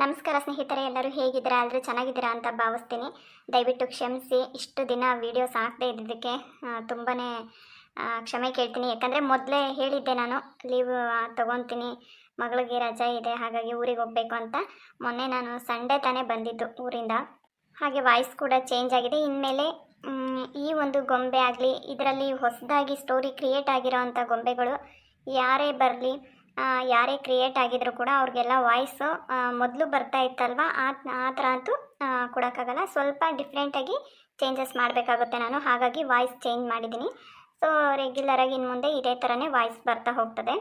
ನಮಸ್ಕಾರ ಸ್ನೇಹಿತರೆ, ಎಲ್ಲರೂ ಹೇಗಿದ್ದೀರಾ? ಎಲ್ಲರೂ ಚೆನ್ನಾಗಿದ್ದೀರಾ ಅಂತ ಭಾವಿಸ್ತೀನಿ. ದಯವಿಟ್ಟು ಕ್ಷಮಿಸಿ, ಇಷ್ಟು ದಿನ ವೀಡಿಯೋಸ್ ಹಾಕದೇ ಇದ್ದಿದ್ದಕ್ಕೆ ತುಂಬಾ ಕ್ಷಮೆ ಕೇಳ್ತೀನಿ. ಯಾಕಂದರೆ ಮೊದಲೇ ಹೇಳಿದ್ದೆ, ನಾನು ಲೀವ್ ತೊಗೊತೀನಿ, ಮಗಳಿಗೆ ರಜೆ ಇದೆ, ಹಾಗಾಗಿ ಊರಿಗೆ ಹೋಗಬೇಕು ಅಂತ. ಮೊನ್ನೆ ನಾನು ಸಂಡೇ ತಾನೇ ಬಂದಿದ್ದು ಊರಿಂದ. ಹಾಗೆ ವಾಯ್ಸ್ ಕೂಡ ಚೇಂಜ್ ಆಗಿದೆ. ಇನ್ಮೇಲೆ ಈ ಒಂದು ಗೊಂಬೆ ಆಗಲಿ, ಇದರಲ್ಲಿ ಹೊಸದಾಗಿ ಸ್ಟೋರಿ ಕ್ರಿಯೇಟ್ ಆಗಿರೋ ಅಂಥ ಗೊಂಬೆಗಳು ಯಾರೇ ಬರಲಿ, ಯಾರೇ ಕ್ರಿಯೇಟ್ ಆಗಿದ್ರು ಕೂಡ ಅವ್ರಿಗೆಲ್ಲ ವಾಯ್ಸು ಮೊದಲು ಬರ್ತಾ ಇತ್ತಲ್ವ, ಆ ಥರ ಅಂತೂ ಕೊಡೋಕ್ಕಾಗಲ್ಲ. ಸ್ವಲ್ಪ ಡಿಫ್ರೆಂಟಾಗಿ ಚೇಂಜಸ್ ಮಾಡಬೇಕಾಗುತ್ತೆ ನಾನು. ಹಾಗಾಗಿ ವಾಯ್ಸ್ ಚೇಂಜ್ ಮಾಡಿದ್ದೀನಿ. ಸೊ ರೆಗ್ಯುಲರಾಗಿ ಇನ್ನು ಮುಂದೆ ಇದೇ ಥರನೇ ವಾಯ್ಸ್ ಬರ್ತಾ ಹೋಗ್ತದೆ.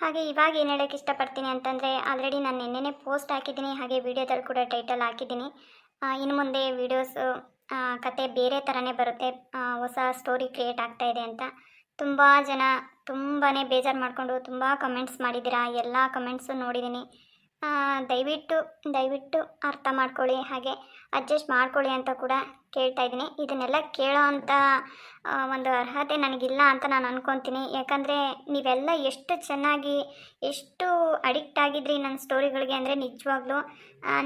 ಹಾಗೆ ಇವಾಗ ಏನು ಹೇಳೋಕ್ಕೆ ಇಷ್ಟಪಡ್ತೀನಿ ಅಂತಂದರೆ, ಆಲ್ರೆಡಿ ನಾನು ನಿನ್ನೆನೇ ಪೋಸ್ಟ್ ಹಾಕಿದ್ದೀನಿ, ಹಾಗೆ ವಿಡಿಯೋದಲ್ಲಿ ಕೂಡ ಟೈಟಲ್ ಹಾಕಿದ್ದೀನಿ. ಇನ್ನು ಮುಂದೆ ವೀಡಿಯೋಸು ಕತೆ ಬೇರೆ ಥರನೇ ಬರುತ್ತೆ, ಹೊಸ ಸ್ಟೋರಿ ಕ್ರಿಯೇಟ್ ಆಗ್ತಾಯಿದೆ ಅಂತ. ತುಂಬ ಜನ ತುಂಬಾ ಬೇಜಾರು ಮಾಡಿಕೊಂಡು ತುಂಬ ಕಮೆಂಟ್ಸ್ ಮಾಡಿದ್ದೀರಾ. ಎಲ್ಲ ಕಮೆಂಟ್ಸು ನೋಡಿದ್ದೀನಿ. ದಯವಿಟ್ಟು ಅರ್ಥ ಮಾಡ್ಕೊಳ್ಳಿ, ಹಾಗೆ ಅಡ್ಜಸ್ಟ್ ಮಾಡ್ಕೊಳ್ಳಿ ಅಂತ ಕೂಡ ಕೇಳ್ತಾ ಇದ್ದೀನಿ. ಇದನ್ನೆಲ್ಲ ಕೇಳೋ ಅಂಥ ಒಂದು ಅರ್ಹತೆ ನನಗಿಲ್ಲ ಅಂತ ನಾನು ಅಂದ್ಕೊತೀನಿ. ಯಾಕಂದರೆ ನೀವೆಲ್ಲ ಎಷ್ಟು ಚೆನ್ನಾಗಿ, ಎಷ್ಟು ಅಡಿಕ್ಟ್ ಆಗಿದ್ರಿ ನನ್ನ ಸ್ಟೋರಿಗಳಿಗೆ ಅಂದರೆ, ನಿಜವಾಗ್ಲೂ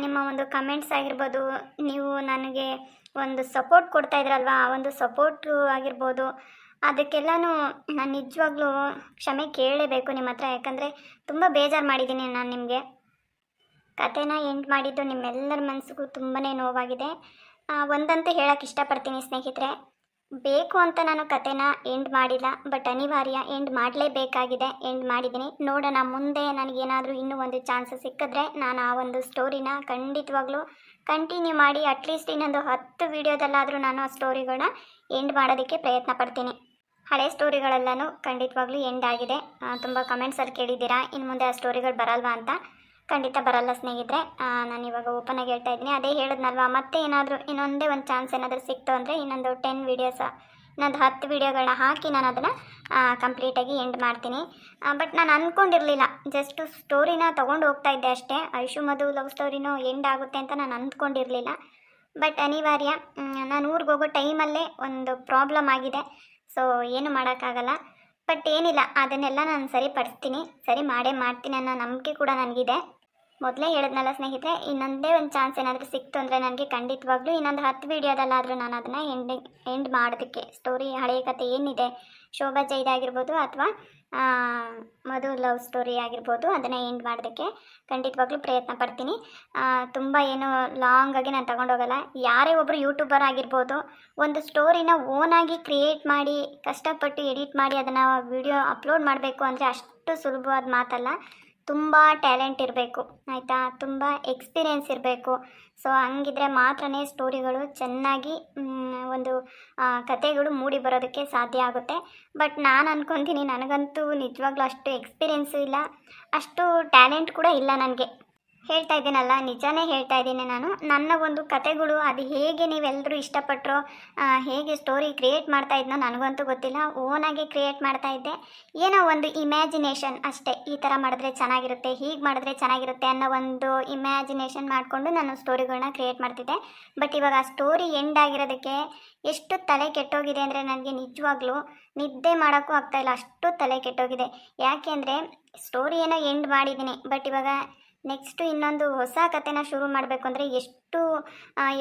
ನಿಮ್ಮ ಒಂದು ಕಮೆಂಟ್ಸ್ ಆಗಿರ್ಬೋದು, ನೀವು ನನಗೆ ಒಂದು ಸಪೋರ್ಟ್ ಕೊಡ್ತಾಯಿದ್ರಲ್ವ, ಆ ಒಂದು ಸಪೋರ್ಟು ಆಗಿರ್ಬೋದು, ಅದಕ್ಕೆಲ್ಲನೂ ನಾನು ನಿಜವಾಗ್ಲೂ ಕ್ಷಮೆ ಕೇಳಲೇಬೇಕು ನಿಮ್ಮ ಹತ್ರ. ಯಾಕಂದರೆ ತುಂಬ ಬೇಜಾರು ಮಾಡಿದ್ದೀನಿ ನಾನು ನಿಮಗೆ. ಕತೆನ ಎಂಡ್ ಮಾಡಿದ್ದು ನಿಮ್ಮೆಲ್ಲರ ಮನಸ್ಸಿಗೂ ತುಂಬಾ ನೋವಾಗಿದೆ. ಒಂದಂತೂ ಹೇಳೋಕ್ಕೆ ಇಷ್ಟಪಡ್ತೀನಿ ಸ್ನೇಹಿತರೆ, ಬೇಕು ಅಂತ ನಾನು ಕತೆನ ಎಂಡ್ ಮಾಡಿಲ್ಲ, ಬಟ್ ಅನಿವಾರ್ಯ ಎಂಡ್ ಮಾಡಲೇಬೇಕಾಗಿದೆ. ಎಂಡ್ ಮಾಡಿದ್ದೀನಿ. ನೋಡೋಣ, ಮುಂದೆ ನನಗೇನಾದರೂ ಇನ್ನೂ ಒಂದು ಚಾನ್ಸ್ ಸಿಕ್ಕಿದ್ರೆ ನಾನು ಆ ಒಂದು ಸ್ಟೋರಿನ ಖಂಡಿತವಾಗ್ಲೂ ಕಂಟಿನ್ಯೂ ಮಾಡಿ, ಅಟ್ಲೀಸ್ಟ್ ಇನ್ನೊಂದು 10 ವೀಡಿಯೋದಲ್ಲಾದರೂ ನಾನು ಆ ಸ್ಟೋರಿಗಳನ್ನ ಎಂಡ್ ಮಾಡೋದಕ್ಕೆ ಪ್ರಯತ್ನ ಪಡ್ತೀನಿ. ಹಳೆ ಸ್ಟೋರಿಗಳೆಲ್ಲನೂ ಖಂಡಿತವಾಗ್ಲೂ ಎಂಡ್ ಆಗಿದೆ. ತುಂಬ ಕಮೆಂಟ್ಸಲ್ಲಿ ಕೇಳಿದ್ದೀರಾ, ಇನ್ನು ಮುಂದೆ ಆ ಸ್ಟೋರಿಗಳು ಬರಲ್ವಾ ಅಂತ. ಖಂಡಿತ ಬರಲ್ಲ ಸ್ನೇಹಿತರೆ. ನಾನು ಇವಾಗ ಓಪನಾಗಿ ಹೇಳ್ತಾ ಇದ್ದೀನಿ. ಅದೇ ಹೇಳಿದ್ನಲ್ವ, ಮತ್ತೆ ಏನಾದರೂ ಇನ್ನೊಂದೇ ಒಂದು ಚಾನ್ಸ್ ಏನಾದರೂ ಸಿಕ್ತು ಅಂದರೆ ಇನ್ನೊಂದು 10 ವೀಡಿಯೋಸ್, ಇನ್ನೊಂದು 10 ವೀಡಿಯೋಗಳನ್ನ ಹಾಕಿ ನಾನು ಅದನ್ನು ಕಂಪ್ಲೀಟಾಗಿ ಎಂಡ್ ಮಾಡ್ತೀನಿ. ಬಟ್ ನಾನು ಅಂದ್ಕೊಂಡಿರಲಿಲ್ಲ, ಜಸ್ಟ್ ಸ್ಟೋರಿನ ತೊಗೊಂಡು ಹೋಗ್ತಾ ಇದ್ದೆ ಅಷ್ಟೇ. ಐಶು ಮಧು ಲವ್ ಸ್ಟೋರಿನೂ ಎಂಡ್ ಆಗುತ್ತೆ ಅಂತ ನಾನು ಅಂದ್ಕೊಂಡಿರಲಿಲ್ಲ. ಬಟ್ ಅನಿವಾರ್ಯ, ನಾನು ಊರಿಗೆ ಹೋಗೋ ಟೈಮಲ್ಲೇ ಒಂದು ಪ್ರಾಬ್ಲಮ್ ಆಗಿದೆ. ಸೊ ಏನು ಮಾಡೋಕ್ಕಾಗಲ್ಲ. ಬಟ್ ಏನಿಲ್ಲ, ಅದನ್ನೆಲ್ಲ ನಾನು ಸರಿಪಡಿಸ್ತೀನಿ, ಸರಿ ಮಾಡೇ ಮಾಡ್ತೀನಿ ಅನ್ನೋ ನಂಬಿಕೆ ಕೂಡ ನನಗಿದೆ. ಮೊದಲೇ ಹೇಳಿದ್ನಲ್ಲ ಸ್ನೇಹಿತರೆ, ಇನ್ನೊಂದೇ ಒಂದು ಚಾನ್ಸ್ ಏನಾದರೂ ಸಿಕ್ತು ಅಂದರೆ ನನಗೆ ಖಂಡಿತವಾಗ್ಲೂ ಇನ್ನೊಂದು 10 ವೀಡಿಯೋದಲ್ಲಾದರೂ ನಾನು ಅದನ್ನು ಎಂಡ್ ಮಾಡೋದಕ್ಕೆ, ಸ್ಟೋರಿ ಹಳೆಯ ಕತೆ ಏನಿದೆ, ಶೋಭಾ ಜೈದಾಗಿರ್ಬೋದು ಅಥವಾ ಮಧು ಲವ್ ಸ್ಟೋರಿ ಆಗಿರ್ಬೋದು, ಅದನ್ನು ಎಂಡ್ ಮಾಡೋದಕ್ಕೆ ಖಂಡಿತವಾಗ್ಲೂ ಪ್ರಯತ್ನ ಪಡ್ತೀನಿ. ತುಂಬ ಏನು ಲಾಂಗಾಗಿ ನಾನು ತಗೊಂಡೋಗಲ್ಲ. ಯಾರೇ ಒಬ್ಬರು ಯೂಟ್ಯೂಬರ್ ಆಗಿರ್ಬೋದು, ಒಂದು ಸ್ಟೋರಿನ ಓನಾಗಿ ಕ್ರಿಯೇಟ್ ಮಾಡಿ, ಕಷ್ಟಪಟ್ಟು ಎಡಿಟ್ ಮಾಡಿ ಅದನ್ನು ವಿಡಿಯೋ ಅಪ್ಲೋಡ್ ಮಾಡಬೇಕು ಅಂದರೆ ಅಷ್ಟು ಸುಲಭವಾದ ಮಾತಲ್ಲ. ತುಂಬ ಟ್ಯಾಲೆಂಟ್ ಇರಬೇಕು, ಆಯಿತಾ, ತುಂಬ ಎಕ್ಸ್ಪೀರಿಯೆನ್ಸ್ ಇರಬೇಕು. ಸೊ ಹಂಗಿದ್ರೆ ಮಾತ್ರನೇ ಸ್ಟೋರಿಗಳು ಚೆನ್ನಾಗಿ ಒಂದು ಕತೆಗಳು ಮೂಡಿ ಬರೋದಕ್ಕೆ ಸಾಧ್ಯ ಆಗುತ್ತೆ. ಬಟ್ ನಾನು ಅಂದ್ಕೊತೀನಿ, ನನಗಂತೂ ನಿಜವಾಗ್ಲೂ ಅಷ್ಟು ಎಕ್ಸ್ಪೀರಿಯೆನ್ಸು ಇಲ್ಲ, ಅಷ್ಟು ಟ್ಯಾಲೆಂಟ್ ಕೂಡ ಇಲ್ಲ ನನಗೆ. ಹೇಳ್ತಾ ಇದ್ದೀನಲ್ಲ, ನಿಜಾನೇ ಹೇಳ್ತಾ ಇದ್ದೀನಿ ನಾನು. ನನ್ನ ಒಂದು ಕತೆಗಳು ಅದು ಹೇಗೆ ನೀವೆಲ್ಲರೂ ಇಷ್ಟಪಟ್ಟರೋ, ಹೇಗೆ ಸ್ಟೋರಿ ಕ್ರಿಯೇಟ್ ಮಾಡ್ತಾ ಇದ್ನೋ ನನಗಂತೂ ಗೊತ್ತಿಲ್ಲ. ಓನಾಗಿ ಕ್ರಿಯೇಟ್ ಮಾಡ್ತಾ ಇದ್ದೆ. ಏನೋ ಒಂದು ಇಮ್ಯಾಜಿನೇಷನ್ ಅಷ್ಟೇ, ಈ ಥರ ಮಾಡಿದ್ರೆ ಚೆನ್ನಾಗಿರುತ್ತೆ, ಹೀಗೆ ಮಾಡಿದ್ರೆ ಚೆನ್ನಾಗಿರುತ್ತೆ ಅನ್ನೋ ಒಂದು ಇಮ್ಯಾಜಿನೇಷನ್ ಮಾಡಿಕೊಂಡು ನಾನು ಸ್ಟೋರಿಗಳನ್ನ ಕ್ರಿಯೇಟ್ ಮಾಡ್ತಿದ್ದೆ. ಬಟ್ ಇವಾಗ ಆ ಸ್ಟೋರಿ ಎಂಡ್ ಆಗಿರೋದಕ್ಕೆ ಎಷ್ಟು ತಲೆ ಕೆಟ್ಟೋಗಿದೆ ಅಂದರೆ, ನನಗೆ ನಿಜವಾಗ್ಲೂ ನಿದ್ದೆ ಮಾಡೋಕ್ಕೂ ಆಗ್ತಾಯಿಲ್ಲ, ಅಷ್ಟು ತಲೆ ಕೆಟ್ಟೋಗಿದೆ. ಯಾಕೆ ಅಂದರೆ ಸ್ಟೋರಿ ಏನೋ ಎಂಡ್ ಮಾಡಿದ್ದೀನಿ, ಬಟ್ ಇವಾಗ ನೆಕ್ಸ್ಟು ಇನ್ನೊಂದು ಹೊಸ ಕತೆನ ಶುರು ಮಾಡಬೇಕು ಅಂದರೆ ಎಷ್ಟು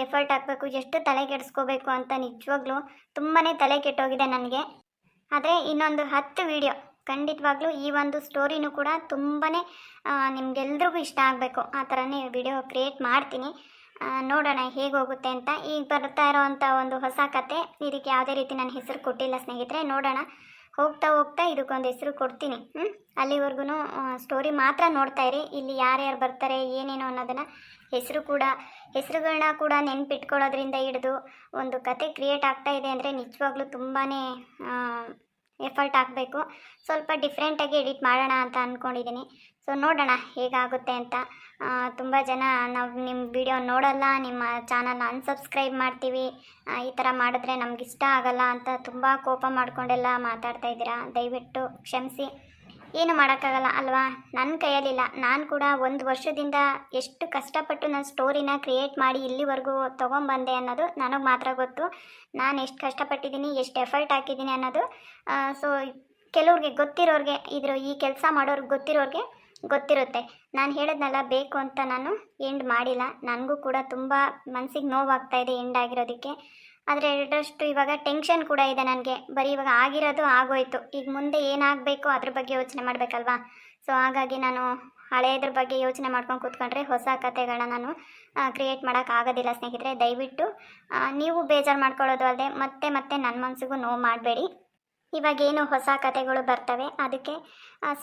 ಎಫರ್ಟ್ ಹಾಕಬೇಕು, ಎಷ್ಟು ತಲೆ ಕೆಡಿಸ್ಕೋಬೇಕು ಅಂತ ನಿಜವಾಗ್ಲೂ ತುಂಬಾ ತಲೆ ಕೆಟ್ಟೋಗಿದೆ ನನಗೆ. ಆದರೆ ಇನ್ನೊಂದು 10 ವೀಡಿಯೋ ಖಂಡಿತವಾಗ್ಲೂ ಈ ಒಂದು ಸ್ಟೋರಿನೂ ಕೂಡ ತುಂಬಾ ನಿಮಗೆಲ್ರಿಗೂ ಇಷ್ಟ ಆಗಬೇಕು, ಆ ಥರನೇ ವಿಡಿಯೋ ಕ್ರಿಯೇಟ್ ಮಾಡ್ತೀನಿ. ನೋಡೋಣ ಹೇಗೆ ಹೋಗುತ್ತೆ ಅಂತ. ಈಗ ಬರ್ತಾ ಇರೋವಂಥ ಒಂದು ಹೊಸ ಕತೆ, ಇದಕ್ಕೆ ಯಾವುದೇ ರೀತಿ ನಾನು ಹೆಸರು ಕೊಟ್ಟಿಲ್ಲ ಸ್ನೇಹಿತರೆ. ನೋಡೋಣ, ಹೋಗ್ತಾ ಇದಕ್ಕೊಂದು ಹೆಸರು ಕೊಡ್ತೀನಿ. ಅಲ್ಲಿವರೆಗೂ ಸ್ಟೋರಿ ಮಾತ್ರ ನೋಡ್ತಾ ಇರಿ. ಇಲ್ಲಿ ಯಾರ್ಯಾರು ಬರ್ತಾರೆ ಏನೇನು ಅನ್ನೋದನ್ನು ಹೆಸರುಗಳನ್ನ ಕೂಡ ನೆನ್ಪಿಟ್ಕೊಳ್ಳೋದ್ರಿಂದ ಹಿಡಿದು ಒಂದು ಕತೆ ಕ್ರಿಯೇಟ್ ಆಗ್ತಾ ಇದೆ ಅಂದರೆ ನಿಜವಾಗ್ಲೂ ತುಂಬಾ ಎಫರ್ಟ್ ಹಾಕಬೇಕು. ಸ್ವಲ್ಪ ಡಿಫ್ರೆಂಟಾಗಿ ಎಡಿಟ್ ಮಾಡೋಣ ಅಂತ ಅಂದ್ಕೊಂಡಿದ್ದೀನಿ. ಸೊ ನೋಡೋಣ ಹೇಗಾಗುತ್ತೆ ಅಂತ. ತುಂಬ ಜನ ನಾವು ನಿಮ್ಮ ವಿಡಿಯೋ ನೋಡಲ್ಲ, ನಿಮ್ಮ ಚಾನಲ್ನ ಅನ್ಸಬ್ಸ್ಕ್ರೈಬ್ ಮಾಡ್ತೀವಿ, ಈ ಥರ ಮಾಡಿದ್ರೆ ನಮಗಿಷ್ಟ ಆಗಲ್ಲ ಅಂತ ತುಂಬ ಕೋಪ ಮಾಡಿಕೊಂಡೆಲ್ಲ ಮಾತಾಡ್ತಾ ಇದ್ದೀರಾ. ದಯವಿಟ್ಟು ಕ್ಷಮಿಸಿ. ಏನು ಮಾಡೋಕ್ಕಾಗಲ್ಲ ಅಲ್ವಾ, ನನ್ನ ಕೈಯಲ್ಲಿಲ್ಲ. ನಾನು ಕೂಡ 1 ವರ್ಷದಿಂದ ಎಷ್ಟು ಕಷ್ಟಪಟ್ಟು ನನ್ನ ಸ್ಟೋರಿನ ಕ್ರಿಯೇಟ್ ಮಾಡಿ ಇಲ್ಲಿವರೆಗೂ ತೊಗೊಂಬಂದೆ ಅನ್ನೋದು ನನಗೆ ಮಾತ್ರ ಗೊತ್ತು. ನಾನು ಎಷ್ಟು ಕಷ್ಟಪಟ್ಟಿದ್ದೀನಿ, ಎಷ್ಟು ಎಫರ್ಟ್ ಹಾಕಿದ್ದೀನಿ ಅನ್ನೋದು. ಸೊ ಕೆಲವ್ರಿಗೆ ಗೊತ್ತಿರೋರಿಗೆ, ಈ ಕೆಲಸ ಮಾಡೋರ್ಗೆ ಗೊತ್ತಿರೋರಿಗೆ ಗೊತ್ತಿರುತ್ತೆ. ನಾನು ಹೇಳಿದ್ನಲ್ಲ, ಬೇಕು ಅಂತ ನಾನು ಎಂಡ್ ಮಾಡಿಲ್ಲ. ನನಗೂ ಕೂಡ ತುಂಬ ಮನಸ್ಸಿಗೆ ನೋವಾಗ್ತಾ ಇದೆ ಎಂಡ್ ಆಗಿರೋದಕ್ಕೆ. ಆದರೆ ಎರಡರಷ್ಟು ಇವಾಗ ಟೆನ್ಷನ್ ಕೂಡ ಇದೆ ನನಗೆ. ಬರೀ ಇವಾಗ ಆಗಿರೋದು ಆಗೋಯ್ತು, ಈಗ ಮುಂದೆ ಏನಾಗಬೇಕು ಅದ್ರ ಬಗ್ಗೆ ಯೋಚನೆ ಮಾಡಬೇಕಲ್ವಾ. ಸೊ ಹಾಗಾಗಿ ನಾನು ಹಳೆಯದ್ರ ಬಗ್ಗೆ ಯೋಚನೆ ಮಾಡ್ಕೊಂಡು ಕೂತ್ಕೊಂಡ್ರೆ ಹೊಸ ಕಥೆಗಳನ್ನ ನಾನು ಕ್ರಿಯೇಟ್ ಮಾಡೋಕ್ಕಾಗೋದಿಲ್ಲ ಸ್ನೇಹಿತರೆ. ದಯವಿಟ್ಟು ನೀವು ಬೇಜಾರು ಮಾಡ್ಕೊಳ್ಳೋದು ಅಲ್ಲದೆ ಮತ್ತೆ ಮತ್ತೆ ನನ್ನ ಮನಸ್ಸಿಗೂ ನೋವು ಮಾಡಬೇಡಿ. ಇವಾಗೇನು ಹೊಸ ಕಥೆಗಳು ಬರ್ತವೆ, ಅದಕ್ಕೆ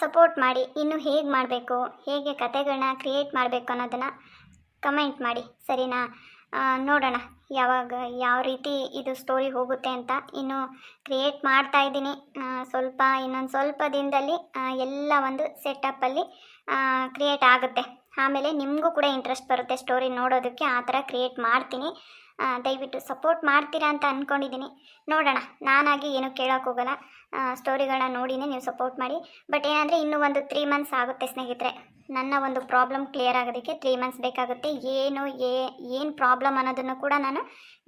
ಸಪೋರ್ಟ್ ಮಾಡಿ. ಇನ್ನು ಹೇಗೆ ಮಾಡಬೇಕು, ಹೇಗೆ ಕಥೆಗಳನ್ನ ಕ್ರಿಯೇಟ್ ಮಾಡಬೇಕು ಅನ್ನೋದನ್ನು ಕಮೆಂಟ್ ಮಾಡಿ, ಸರಿನಾ? ನೋಡೋಣ ಯಾವಾಗ ಯಾವ ರೀತಿ ಇದು ಸ್ಟೋರಿ ಹೋಗುತ್ತೆ ಅಂತ. ಇನ್ನು ಕ್ರಿಯೇಟ್ ಮಾಡ್ತಾ ಇದ್ದೀನಿ. ಇನ್ನೊಂದು ಸ್ವಲ್ಪ ದಿನದಲ್ಲಿ ಎಲ್ಲ ಒಂದು ಸೆಟಪ್ಪಲ್ಲಿ ಕ್ರಿಯೇಟ್ ಆಗುತ್ತೆ. ಆಮೇಲೆ ನಿಮಗೂ ಕೂಡ ಇಂಟ್ರೆಸ್ಟ್ ಬರುತ್ತೆ ಸ್ಟೋರಿ ನೋಡೋದಕ್ಕೆ. ಆ ಥರ ಕ್ರಿಯೇಟ್ ಮಾಡ್ತೀನಿ. ದಯವಿಟ್ಟು ಸಪೋರ್ಟ್ ಮಾಡ್ತೀರಾ ಅಂತ ಅಂದ್ಕೊಂಡಿದ್ದೀನಿ. ನೋಡೋಣ, ನಾನಾಗಿ ಏನೂ ಕೇಳೋಕೆ ಹೋಗಲ್ಲ. ಸ್ಟೋರಿಗಳನ್ನ ನೋಡಿನೇ ನೀವು ಸಪೋರ್ಟ್ ಮಾಡಿ. ಬಟ್ ಏನಂದರೆ ಇನ್ನೂ ಒಂದು 3 ಮಂತ್ಸ್ ಆಗುತ್ತೆ ಸ್ನೇಹಿತರೆ. ನನ್ನ ಒಂದು ಪ್ರಾಬ್ಲಮ್ ಕ್ಲಿಯರ್ ಆಗೋದಕ್ಕೆ 3 ಮಂತ್ಸ್ ಬೇಕಾಗುತ್ತೆ. ಏನು ಪ್ರಾಬ್ಲಮ್ ಅನ್ನೋದನ್ನು ಕೂಡ ನಾನು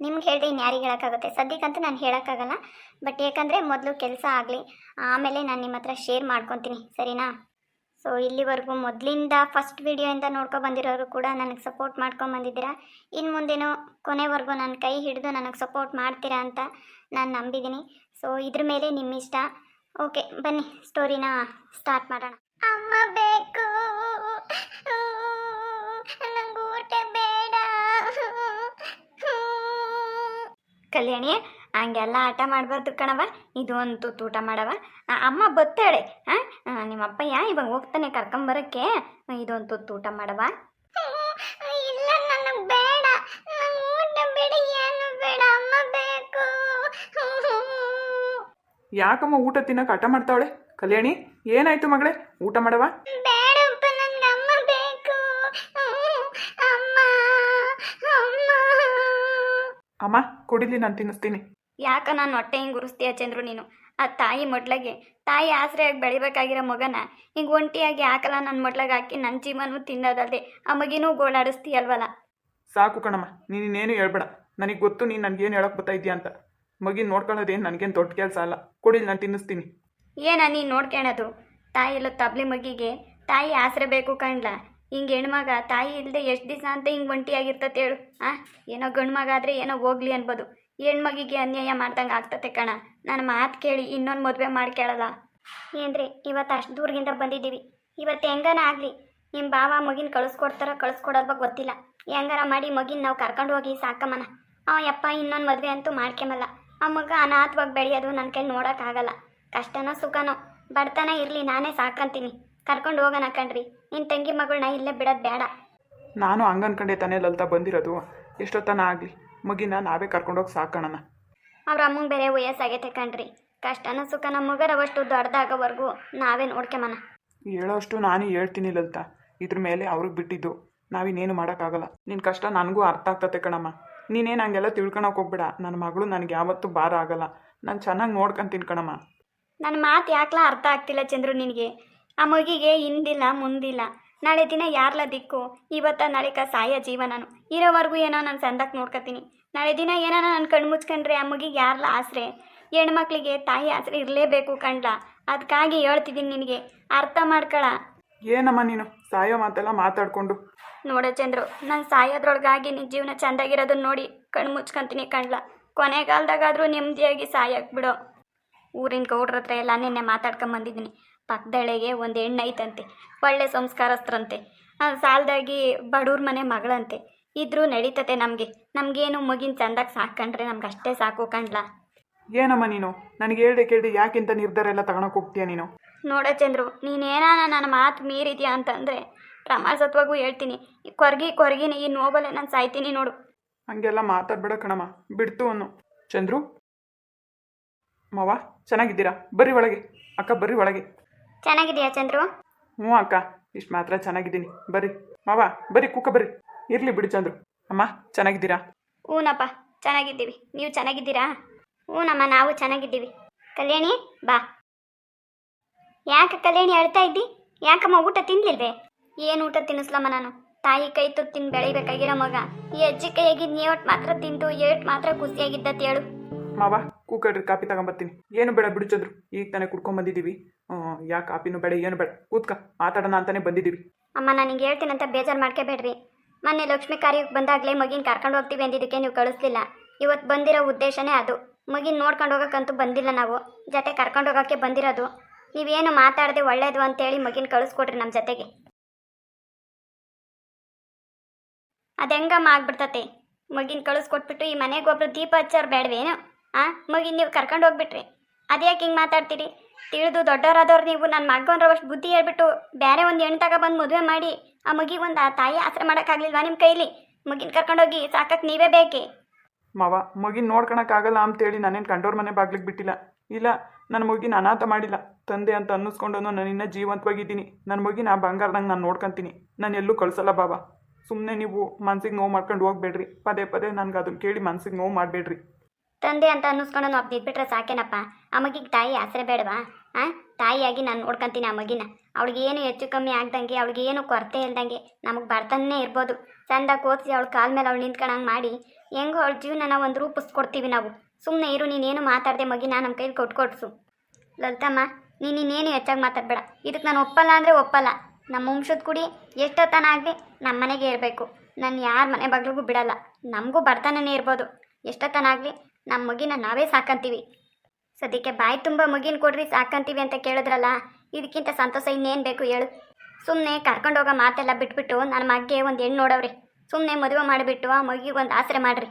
ನಿಮ್ಗೆ ಹೇಳಿದೆ, ಇನ್ಯಾರಿಗೆ ಹೇಳೋಕ್ಕಾಗುತ್ತೆ. ಸದ್ಯಕ್ಕಂತೂ ನಾನು ಹೇಳೋಕ್ಕಾಗಲ್ಲ. ಬಟ್ ಯಾಕಂದರೆ ಮೊದಲು ಕೆಲಸ ಆಗಲಿ, ಆಮೇಲೆ ನಾನು ನಿಮ್ಮ ಹತ್ರ ಶೇರ್ ಮಾಡ್ಕೊತೀನಿ, ಸರಿನಾ? ಸೊ ಇಲ್ಲಿವರೆಗೂ ಮೊದಲಿಂದ ಫಸ್ಟ್ ವಿಡಿಯೋಯಿಂದ ಬಂದಿರೋರು ಕೂಡ ನನಗೆ ಸಪೋರ್ಟ್ ಬಂದಿದ್ದೀರಾ. ಇನ್ನು ಮುಂದೇನೂ ಕೊನೆವರೆಗೂ ನನ್ನ ಕೈ ಹಿಡಿದು ನನಗೆ ಸಪೋರ್ಟ್ ಮಾಡ್ತೀರಾ ಅಂತ ನಾನು ನಂಬಿದ್ದೀನಿ. ಸೊ ಇದ್ರ ಮೇಲೆ ನಿಮ್ಮ ಇಷ್ಟ. ಓಕೆ, ಬನ್ನಿ ಸ್ಟೋರಿನ ಸ್ಟಾರ್ಟ್ ಮಾಡೋಣ. ಅಮ್ಮ ಬೇಕು, ನಂಗೆ ಊಟ ಬೇಡ. ಕಲ್ಯಾಣಿ, ಹಂಗೆಲ್ಲ ಆಟ ಮಾಡಬಾರ್ದು ಕಣವ. ಇದು ಒಂದು ತುತ್ತು ಊಟ ಮಾಡವ. ಅಮ್ಮ ಬತ್ತಾಳೆ. ನಿಮ್ಮ ಅಪ್ಪಯ್ಯ ಇವಾಗ ಹೋಗ್ತಾನೆ ಕರ್ಕೊಂಬರಕ್ಕೆ. ಇದೊಂದು ತುತ್ತು ಊಟ ಮಾಡವ. ಇಲ್ಲ, ನನಗೆ ಬೇಡ. ನಂಗೆ ಊಟ ಬೇಡ, ಏನು ಬೇಡ. ಅಮ್ಮ ಬೇಕು. ಯಾಕಮ್ಮ ಊಟ ತಿನ್ನಕ್ಕೆ ಆಟ ಮಾಡ್ತಾವಳೆ? ಕಲ್ಯಾಣಿ, ಏನಾಯ್ತು ಮಗಳೇ? ಊಟ ಮಾಡವ. ಬೇಡಪ್ಪ, ನನಗೆ ಅಮ್ಮ ಬೇಕು. ಅಮ್ಮ ಅಮ್ಮ ಅಮ್ಮ ಕೊಡಿಲಿ, ನಾನು ತಿನ್ನಿಸ್ತೀನಿ. ಯಾಕ ನಾನು ಹೊಟ್ಟೆ ಹಿಂಗೆ ಉರಿಸ್ತೀಯ ಚಂದ್ರು ನೀನು? ಆ ತಾಯಿ ಮೊಡ್ಲಾಗೆ, ತಾಯಿ ಆಸರೆಯಾಗಿ ಬೆಳಿಬೇಕಾಗಿರೋ ಮಗನ ಹಿಂಗೆ ಒಂಟಿಯಾಗಿ ಹಾಕಲ್ಲ ನನ್ನ ಮೊಡ್ಲಾಗ ಹಾಕಿ ನನ್ನ ಜೀವನೂ ತಿನ್ನೋದಲ್ಲದೆ ಆ ಮಗಿನೂ ಗೋಳಾಡಿಸ್ತೀಯಲ್ವಲ್ಲ. ಸಾಕು ಕಣಮ್ಮ, ನೀನೇನು ಹೇಳ್ಬೇಡ. ನನಗೆ ಗೊತ್ತು ನೀನು ನನಗೇನು ಹೇಳಕ್ಕೆ ಬರ್ತಾ ಇದೆಯಾ ಅಂತ. ಮಗಿನ ನೋಡ್ಕೊಳ್ಳೋದೇನು ನನಗೇನು ದೊಡ್ಡ ಕೆಲಸ ಅಲ್ಲ. ಕೊಡಿಲಿ, ನಾನು ತಿನ್ನಿಸ್ತೀನಿ. ಏನ ನೀನು ನೋಡ್ಕೊಳೋದು? ತಾಯಿ ಎಲ್ಲ ತಬ್ಲಿ ಮಗಿಗೆ ತಾಯಿ ಆಸರೆ ಬೇಕು ಕಣ್ಲ. ಹಿಂಗೆ ಹೆಣ್ಮಗ ತಾಯಿ ಇಲ್ಲದೆ ಎಷ್ಟು ದಿವಸ ಅಂತ ಹಿಂಗೆ ಒಂಟಿಯಾಗಿರ್ತತೆ ಹೇಳು? ಏನೋ ಗಂಡು ಮಗ ಆದರೆ ಏನೋ ಹೋಗ್ಲಿ ಅನ್ಬೋದು. ಹೆಣ್ಮಗಿಗೆ ಅನ್ಯಾಯ ಮಾಡ್ದಂಗೆ ಆಗ್ತತೆ ಕಣ. ನನ್ನ ಮಾತು ಕೇಳಿ ಇನ್ನೊಂದು ಮದುವೆ ಮಾಡ್ಕೇಳಲ್ಲ ಏನ್ರಿ? ಇವತ್ತು ಅಷ್ಟು ದೂರದಿಂದ ಬಂದಿದ್ದೀವಿ. ಇವತ್ತು ಹೆಂಗಾನ ಆಗಲಿ ನಿಮ್ಮ ಬಾವ ಮಗಿನ ಕಳಿಸ್ಕೊಡ್ತಾರೋ ಕಳಿಸ್ಕೊಡಲ್ವ ಗೊತ್ತಿಲ್ಲ. ಹೆಂಗಾರ ಮಾಡಿ ಮಗಿನ ನಾವು ಕರ್ಕೊಂಡು ಹೋಗಿ ಸಾಕಮ್ಮನ. ಯಪ್ಪ ಇನ್ನೊಂದು ಮದುವೆ ಅಂತೂ ಮಾಡ್ಕೊಂಬಲ್ಲ. ಆ ಮಗ ಅನಾಥವಾಗಿ ಬೆಳೆಯೋದು ನನ್ನ ಕೈ ನೋಡೋಕ್ಕಾಗಲ್ಲ. ಕಷ್ಟನೋ ಸುಖನೋ ಬಡತನ ಇರಲಿ, ನಾನೇ ಸಾಕಂತೀನಿ. ಕರ್ಕೊಂಡು ಹೋಗೋಣ ಕಣ್ರಿ. ನಿನ್ನ ತಂಗಿ ಮಗಳನ್ನ ಇಲ್ಲೇ ಬಿಡೋದು ಬೇಡ. ನಾನು ಹಂಗನ್ಕಂಡೆ ತಾನೇ ಲಲಿತಾ ಬಂದಿರೋದು. ಎಷ್ಟೊತ್ತನ ಆಗಲಿ ಮಗಿನ ನಾವೇ ಕರ್ಕೊಂಡೋಗಿ ಸಾಕೋಣ. ಅವ್ರ ಅಮ್ಮಂಗೆ ಬೇರೆ ವಯಸ್ಸಾಗೈತೆ ಕಣ್ರಿ. ಕಷ್ಟನೋ ಸುಖನೋ ಮಗರವಷ್ಟು ದೊಡ್ಡದಾಗೋವರೆಗೂ ನಾವೇ ನೋಡ್ಕೊಂಬನ. ಹೇಳೋಷ್ಟು ನಾನು ಹೇಳ್ತೀನಿ ಲಲಿತಾ. ಇದ್ರ ಮೇಲೆ ಅವ್ರಿಗೆ ಬಿಟ್ಟಿದ್ದು, ನಾವಿನ್ನೇನು ಮಾಡೋಕ್ಕಾಗಲ್ಲ. ನಿನ್ನ ಕಷ್ಟ ನನಗೂ ಅರ್ಥ ಆಗ್ತತೆ ಕಣಮ್ಮ. ನೀನೇನು ಹಂಗೆಲ್ಲ ತಿಳ್ಕೊಳಕ್ಕೆ ಹೋಗ್ಬೇಡ. ನನ್ನ ಮಗಳು ನನಗೆ ಯಾವತ್ತೂ ಭಾರ ಆಗಲ್ಲ. ನಾನು ಚೆನ್ನಾಗಿ ನೋಡ್ಕೊಂತೀನಿ ಕಣಮ್ಮ. ನನ್ನ ಮಾತು ಯಾಕಲ ಅರ್ಥ ಆಗ್ತಿಲ್ಲ ಚಂದ್ರು ನಿನಗೆ? ಆ ಮಗಿಗೆ ಹಿಂದಿಲ್ಲ ಮುಂದಿಲ್ಲ. ನಾಳೆ ದಿನ ಯಾರ್ಲ ದಿಕ್ಕು? ಇವತ್ತ ನಾಳೆಕ ಸಾಯ ಜೀವನನು. ಇರೋವರೆಗೂ ಏನೋ ನಾನು ಸಂದಕ್ಕೆ ನೋಡ್ಕೊತೀನಿ. ನಾಳೆ ದಿನ ಏನೋ ನಾನು ಕಣ್ಣು ಮುಚ್ಕೊಂಡ್ರೆ ಆ ಮಗಿಗೆ ಯಾರ್ಲ ಆಸರೆ? ಹೆಣ್ಮಕ್ಳಿಗೆ ತಾಯಿ ಆಸರೆ ಇರಲೇಬೇಕು ಕಣ್ಲ. ಅದಕ್ಕಾಗಿ ಹೇಳ್ತಿದ್ದೀನಿ ನಿನಗೆ, ಅರ್ಥ ಮಾಡ್ಕೊಳ. ಏನಮ್ಮ ನೀನು ಸಾಯೋ ಮಾತೆಲ್ಲ ಮಾತಾಡಿಕೊಂಡು? ನೋಡ ಚಂದ್ರು, ನಾನು ಸಾಯೋದ್ರೊಳಗಾಗಿ ನಿನ್ನ ಜೀವನ ಚೆಂದಾಗಿರೋದನ್ನ ನೋಡಿ ಕಣ್ಣು ಮುಚ್ಕೊಂತೀನಿ ಕಣ್ಲ. ಕೊನೆಗಾಲದಾಗಾದರೂ ನೆಮ್ಮದಿಯಾಗಿ ಸಾಯಕ್ಕೆ ಬಿಡೋ. ಊರಿನ ಗೌಡ್ರ ಹತ್ರ ಎಲ್ಲ ನಿನ್ನೆ ಮಾತಾಡ್ಕೊಂಬಂದಿದ್ದೀನಿ. ಪಕ್ಕದಳೆಗೆ ಒಂದು ಹೆಣ್ಣು ಐತಂತೆ, ಒಳ್ಳೆ ಸಂಸ್ಕಾರಸ್ಥರಂತೆ, ಸಾಲದಾಗಿ ಬಡವ್ರ ಮನೆ ಮಗಳಂತೆ. ಇದ್ರೂ ನಡೀತತೆ ನಮಗೇನು ಮಗಿನ ಚಂದಾಗಿ ಸಾಕೊಂಡ್ರೆ ನಮ್ಗೆ ಅಷ್ಟೇ ಸಾಕು ಕಣ್ಲ. ಏನಮ್ಮ ನೀನು ನನಗೆ ಹೇಳ್ದೆ ಕೇಳ್ದೆ ಯಾಕಿಂತ ನಿರ್ಧಾರ ಎಲ್ಲ ತಗೊಳಕ್ಕೆ ಹೋಗ್ತೀಯ ನೀನು? ನೋಡ ಚಂದ್ರು, ನೀನೇನಾನ ನನ್ನ ಮಾತು ಮೀರಿದ್ಯಾ ಅಂತಂದರೆ ಪ್ರಮಾಸತ್ವಾಗೂ ಹೇಳ್ತೀನಿ, ಕೊರಗಿನ ಈ ನೋಬಲ್ಲೇ ನಾನು ಸಾಯ್ತೀನಿ ನೋಡು. ಹಂಗೆಲ್ಲ ಮಾತಾಡ್ಬೇಡ ಕಣಮ್ಮ, ಬಿಡ್ತು ಅನ್ನು. ಚಂದ್ರು ಮಾವ ಚೆನ್ನಾಗಿದ್ದೀರಾ? ಬರ್ರಿ ಒಳಗೆ. ಅಕ್ಕ ಬರ್ರಿ ಒಳಗೆ. ಚೆನ್ನಾಗಿದೆಯಾ ಚಂದ್ರು? ಹ್ಞೂ ಅಕ್ಕ, ಇಷ್ಟು ಮಾತ್ರ ಚೆನ್ನಾಗಿದ್ದೀನಿ. ಬರ್ರಿ ಮಾವ, ಬರ್ರಿ ಕೂಕ ಬರ್ರಿ. ಇರಲಿ ಬಿಡಿ ಚಂದ್ರು. ಅಮ್ಮ ಚೆನ್ನಾಗಿದ್ದೀರಾ? ಹ್ಞೂನಪ್ಪ ಚೆನ್ನಾಗಿದ್ದೀವಿ. ನೀವು ಚೆನ್ನಾಗಿದ್ದೀರಾ? ಹ್ಞೂನಮ್ಮ ನಾವು ಚೆನ್ನಾಗಿದ್ದೀವಿ. ಕಲ್ಯಾಣಿ ಬಾ. ಯಾಕೆ ಕಲ್ಯಾಣಿ ಅಳ್ತಾ ಇದ್ದಿ? ಯಾಕಮ್ಮ ಊಟ ತಿನ್ಲಿಲ್ವೇ? ಏನು ಊಟ ತಿನ್ನಿಸ್ಲಮ್ಮ ನಾನು? ತಾಯಿ ಕೈ ತುತ್ತು ತಿಂದು ಬೆಳಿಬೇಕಾಗಿರೋ ಮಗ ಈ ಅಜ್ಜಿ ಕೈಯಾಗಿದ್ದು ನೀವಟ್ಟು ಮಾತ್ರ ತಿಂದು ಏಟ್ ಮಾತ್ರ ಖುಷಿಯಾಗಿದ್ದತ್ ಹೇಳು. ಮಾವ ಕೂಕಡ್ರಿ ಕಾಪಿ ತಗೊಂಬರ್ತೀನಿ. ಏನು ಬೇಡ ಬಿಡು ಚಂದ್ರು, ಈಗ ತಾನೇ ಕುಡ್ಕೊಂಬಂದಿದ್ದೀವಿ. ಯಾ ಕಾಪಿನೂ ಬೇಡ ಏನು ಬೇಡ, ಕೂತ್ಕ ಮಾತಾಡೋಣ ಅಂತಾನೆ ಬಂದಿದ್ದೀವಿ. ಅಮ್ಮ ನನಗೆ ಹೇಳ್ತೀನಂತ ಬೇಜಾರು ಮಾಡ್ಕೋಬೇಡ್ರಿ. ಮೊನ್ನೆ ಲಕ್ಷ್ಮಿ ಕಾರ್ಯಕ್ಕೆ ಬಂದಾಗಲೇ ಮಗಿನ ಕರ್ಕೊಂಡು ಹೋಗ್ತೀವಿ ಅಂದಿದ್ದಕ್ಕೆ ನೀವು ಕಳಿಸ್ಲಿಲ್ಲ. ಇವತ್ತು ಬಂದಿರೋ ಉದ್ದೇಶನೇ ಅದು. ಮಗಿನ ನೋಡ್ಕೊಂಡು ಹೋಗೋಕ್ಕಂತೂ ಬಂದಿಲ್ಲ, ನಾವು ಜೊತೆ ಕರ್ಕೊಂಡು ಹೋಗೋಕ್ಕೆ ಬಂದಿರೋದು. ನೀವೇನು ಮಾತಾಡದೆ ಒಳ್ಳೇದು ಅಂತೇಳಿ ಮಗಿನ ಕಳಿಸ್ಕೊಡ್ರಿ ನಮ್ಮ ಜೊತೆಗೆ. ಅದು ಹೆಂಗಮ್ಮ ಆಗ್ಬಿಡ್ತತೆ? ಮಗಿನ ಕಳಿಸ್ಕೊಟ್ಬಿಟ್ಟು ಈ ಮನೆಗೆ ಒಬ್ರು ದೀಪ ಹಚ್ಚೋರು ಬೇಡವೇನು? ಮಗಿನ ನೀವು ಕರ್ಕೊಂಡು ಹೋಗ್ಬಿಟ್ರಿ, ಅದ್ಯಾಕೆ ಹಿಂಗೆ ಮಾತಾಡ್ತೀರಿ? ತಿಳಿದು ದೊಡ್ಡವರಾದವ್ರು ನೀವು. ನನ್ನ ಮಗನರವಷ್ಟು ಬುದ್ಧಿ ಹೇಳ್ಬಿಟ್ಟು ಬೇರೆ ಒಂದು ಹೆಣ್ಣು ತಗೊಬಂದು ಮದುವೆ ಮಾಡಿ ಆ ಮಗಿಗೆ ಒಂದು ಆ ತಾಯಿ ಆಸರೆ ಮಾಡೋಕ್ಕಾಗಲಿಲ್ವಾ ನಿಮ್ಮ ಕೈಲಿ? ಮಗಿನ ಕರ್ಕೊಂಡೋಗಿ ಸಾಕಕ್ಕೆ ನೀವೇ ಬೇಕೇ? ಮಾವ, ಮಗಿನ ನೋಡ್ಕೊಳಕ್ಕಾಗಲ್ಲ ಅಂತೇಳಿ ನಾನೇನು ಕಂಡೋರ್ ಮನೆ ಬಾಗ್ಲಿಗೆ ಬಿಟ್ಟಿಲ್ಲ. ಇಲ್ಲ, ನನ್ನ ಮಗಿನ ಅನಾಥ ಮಾಡಿಲ್ಲ. ತಂದೆ ಅಂತ ಅನ್ನಿಸ್ಕೊಂಡು ನಾನು ಇನ್ನೂ ಜೀವಂತವಾಗಿದ್ದೀನಿ. ನನ್ನ ಮಗಿನ ಬಂಗಾರದಂಗೆ ನಾನು ನೋಡ್ಕೊತೀನಿ. ನಾನು ಎಲ್ಲೂ ಕಳಿಸಲ್ಲ ಬಾಬಾ. ಸುಮ್ಮನೆ ನೀವು ಮನ್ಸಿಗೆ ನೋವು ಮಾಡ್ಕೊಂಡು ಹೋಗ್ಬೇಡ್ರಿ. ಪದೇ ಪದೇ ನನಗೆ ಅದನ್ನು ಕೇಳಿ ಮನ್ಸಿಗೆ ನೋವು ಮಾಡಬೇಡ್ರಿ. ತಂದೆ ಅಂತ ಅನ್ನಿಸ್ಕೊಂಡು ನಾವು ಬಿಟ್ಬಿಟ್ರೆ ಸಾಕೇನಪ್ಪ? ಆ ಮಗಿಗೆ ತಾಯಿ ಆಸರೆ ಬೇಡವಾ? ತಾಯಿಯಾಗಿ ನಾನು ನೋಡ್ಕೊತೀನಿ ಆ ಮಗಿನ. ಅವಳಿಗೆ ಏನು ಹೆಚ್ಚು ಕಮ್ಮಿ ಆಗ್ದಂಗೆ, ಅವಳಿಗೆ ಏನು ಕೊರತೆ ಇಲ್ದಂಗೆ ನಮಗೆ ಬರ್ತಾನೆ ಇರ್ಬೋದು. ಚಂದಾಗಿ ಓದಿಸಿ ಅವಳ ಕಾಲ ಮೇಲೆ ಅವಳು ನಿಂತ್ಕೊಂಡಂಗೆ ಮಾಡಿ ಹೆಂಗೋ ಅವಳ ಜೀವನ ಒಂದು ರೂಪಿಸ್ಕೊಡ್ತೀವಿ ನಾವು. ಸುಮ್ಮನೆ ಇರು, ನೀನೇನು ಮಾತಾಡದೆ ಮಗಿನ ನಮ್ಮ ಕೈಲಿ ಕೊಟ್ಕೊಡ್ಸು. ಲಲಿತಮ್ಮ, ನೀನೇನು ಹೆಚ್ಚಾಗಿ ಮಾತಾಡಬೇಡ. ಇದಕ್ಕೆ ನಾನು ಒಪ್ಪಲ್ಲ ಅಂದರೆ ಒಪ್ಪಲ್ಲ. ನಮ್ಮ ವಂಶದ ಕುಡಿ ಎಷ್ಟೊತ್ತನ ಆಗಲಿ ನಮ್ಮ ಮನೆಗೆ ಇರಬೇಕು. ನಾನು ಯಾರ ಮನೆ ಬಾಗಿಲಿಗೂ ಬಿಡಲ್ಲ. ನಮಗೂ ಬರ್ತಾನೇ ಇರ್ಬೋದು. ಎಷ್ಟೊತ್ತನ ಆಗಲಿ ನಮ್ಮ ಮಗಿನ ನಾವೇ ಸಾಕಂತೀವಿ. ಸದ್ಯಕ್ಕೆ ಬಾಯಿ ತುಂಬ ಮಗಿನ ಕೊಡ್ರಿ ಸಾಕಂತೀವಿ ಅಂತ ಕೇಳಿದ್ರಲ್ಲ, ಇದಕ್ಕಿಂತ ಸಂತೋಷ ಇನ್ನೇನು ಬೇಕು ಹೇಳು? ಸುಮ್ಮನೆ ಕರ್ಕೊಂಡೋಗೋ ಮಾತೆಲ್ಲ ಬಿಟ್ಬಿಟ್ಟು ನನ್ನ ಮಗ್ಗೆ ಒಂದು ಹೆಣ್ಣು ನೋಡವ್ರಿ. ಸುಮ್ಮನೆ ಮದುವೆ ಮಾಡಿಬಿಟ್ಟು ಆ ಮಗಿಗೆ ಒಂದು ಆಸರೆ ಮಾಡಿರಿ.